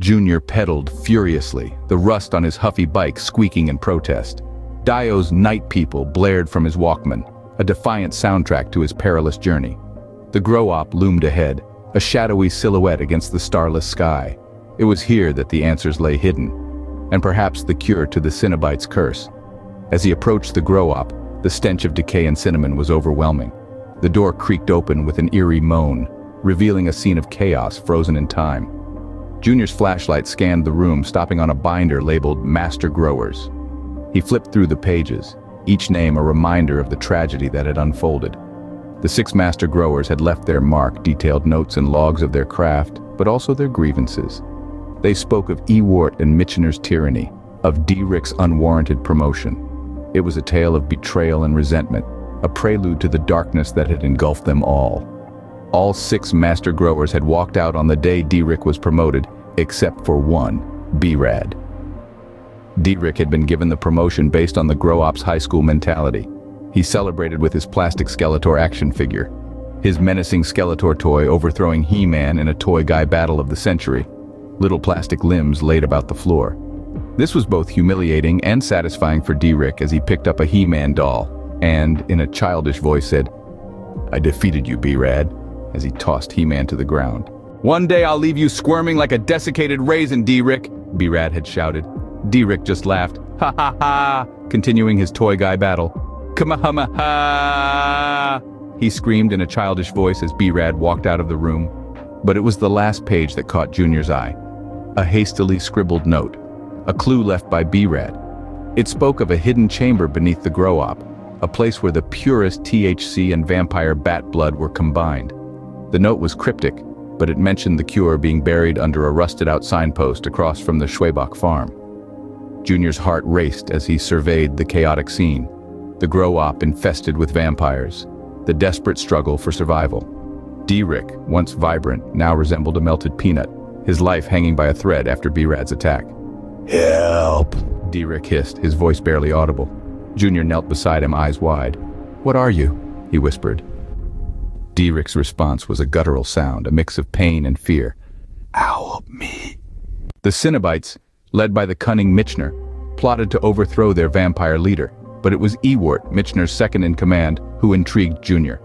Junior pedaled furiously, the rust on his huffy bike squeaking in protest. Dio's Night People blared from his Walkman, a defiant soundtrack to his perilous journey. The grow-op loomed ahead, a shadowy silhouette against the starless sky. It was here that the answers lay hidden, and perhaps the cure to the Cinabites' curse. As he approached the grow-op, the stench of decay and cinnamon was overwhelming. The door creaked open with an eerie moan, revealing a scene of chaos frozen in time. Junior's flashlight scanned the room, stopping on a binder labeled Master Growers. He flipped through the pages, each name a reminder of the tragedy that had unfolded. The 6 Master Growers had left their mark, detailed notes and logs of their craft, but also their grievances. They spoke of Ewart and Michener's tyranny, of Dirick's unwarranted promotion. It was a tale of betrayal and resentment, a prelude to the darkness that had engulfed them all. All 6 Master Growers had walked out on the day Dirick was promoted, except for one, B-Rad. Dirick had been given the promotion based on the Grow-Ops high school mentality. He celebrated with his plastic Skeletor action figure, his menacing Skeletor toy overthrowing He-Man in a toy guy battle of the century, little plastic limbs laid about the floor. This was both humiliating and satisfying for Dirick as he picked up a He-Man doll and, in a childish voice, said, "I defeated you, B-Rad," as he tossed He-Man to the ground. "One day I'll leave you squirming like a desiccated raisin, Dirick," B-Rad had shouted. Dirick just laughed, "Ha ha ha," continuing his toy guy battle. "Kamaha-ha!" he screamed in a childish voice as B-Rad walked out of the room. But it was the last page that caught Junior's eye. A hastily scribbled note, a clue left by B-Rad. It spoke of a hidden chamber beneath the grow-op, a place where the purest THC and vampire bat blood were combined. The note was cryptic, but it mentioned the cure being buried under a rusted-out signpost across from the Schwebach farm. Junior's heart raced as he surveyed the chaotic scene, the grow-op infested with vampires, the desperate struggle for survival. Dirick, once vibrant, now resembled a melted peanut, his life hanging by a thread after B-Rad's attack. "Help!" Dirick hissed, his voice barely audible. Junior knelt beside him, eyes wide. "What are you?" he whispered. Dirick's response was a guttural sound, a mix of pain and fear. "Help me!" The Cinabites, led by the cunning Michener, plotted to overthrow their vampire leader, but it was Ewart, Michener's second-in-command, who intrigued Junior.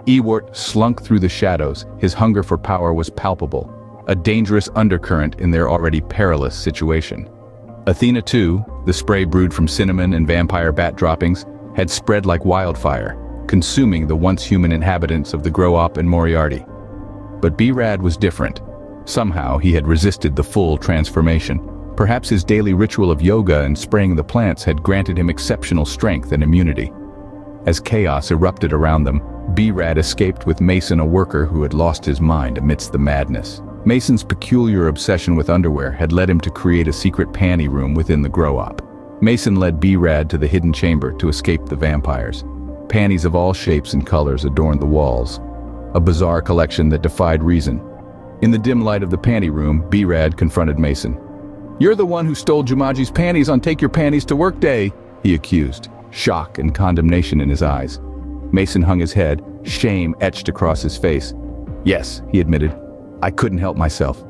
Ewart slunk through the shadows, his hunger for power was palpable, a dangerous undercurrent in their already perilous situation. Athena, too, the spray brewed from cinnamon and vampire bat droppings, had spread like wildfire, consuming the once human inhabitants of the Grow-Op and Moriarty. But B-Rad was different. Somehow he had resisted the full transformation. Perhaps his daily ritual of yoga and spraying the plants had granted him exceptional strength and immunity. As chaos erupted around them, B-Rad escaped with Mason, a worker who had lost his mind amidst the madness. Mason's peculiar obsession with underwear had led him to create a secret panty room within the Grow-Op. Mason led B-Rad to the hidden chamber to escape the vampires. Panties of all shapes and colors adorned the walls, a bizarre collection that defied reason. In the dim light of the panty room, B-Rad confronted Mason. "You're the one who stole Jumaji's panties on Take Your Panties to Work Day," he accused, shock and condemnation in his eyes. Mason hung his head, shame etched across his face. "Yes," he admitted, "I couldn't help myself."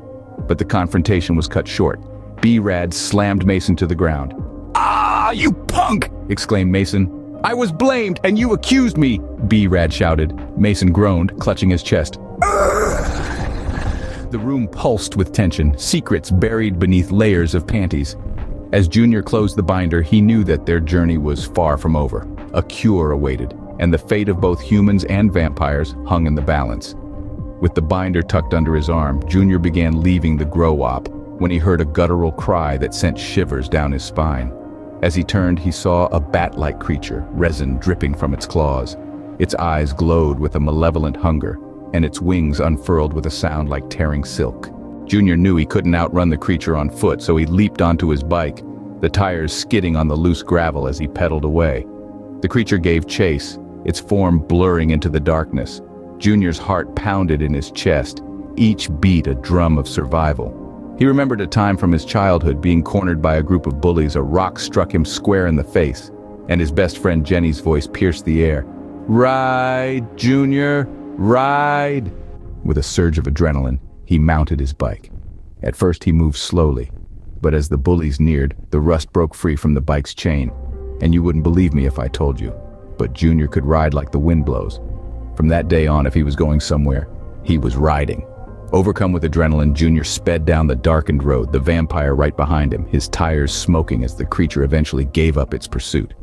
But the confrontation was cut short. B-Rad slammed Mason to the ground. "Ah, you punk!" exclaimed Mason. "I was blamed and you accused me!" B-Rad shouted. Mason groaned, clutching his chest. The room pulsed with tension, secrets buried beneath layers of panties. As Junior closed the binder, he knew that their journey was far from over. A cure awaited, and the fate of both humans and vampires hung in the balance. With the binder tucked under his arm, Junior began leaving the Grow-Op when he heard a guttural cry that sent shivers down his spine. As he turned, he saw a bat-like creature, resin dripping from its claws. Its eyes glowed with a malevolent hunger, and its wings unfurled with a sound like tearing silk. Junior knew he couldn't outrun the creature on foot, so he leaped onto his bike, the tires skidding on the loose gravel as he pedaled away. The creature gave chase, its form blurring into the darkness. Junior's heart pounded in his chest, each beat a drum of survival. He remembered a time from his childhood being cornered by a group of bullies. A rock struck him square in the face, and his best friend Jenny's voice pierced the air. "Ride, Junior, ride!" With a surge of adrenaline, he mounted his bike. At first he moved slowly, but as the bullies neared, the rust broke free from the bike's chain. And you wouldn't believe me if I told you, but Junior could ride like the wind blows. From that day on, if he was going somewhere, he was riding. Overcome with adrenaline, Junior sped down the darkened road, the vampire right behind him, his tires smoking as the creature eventually gave up its pursuit.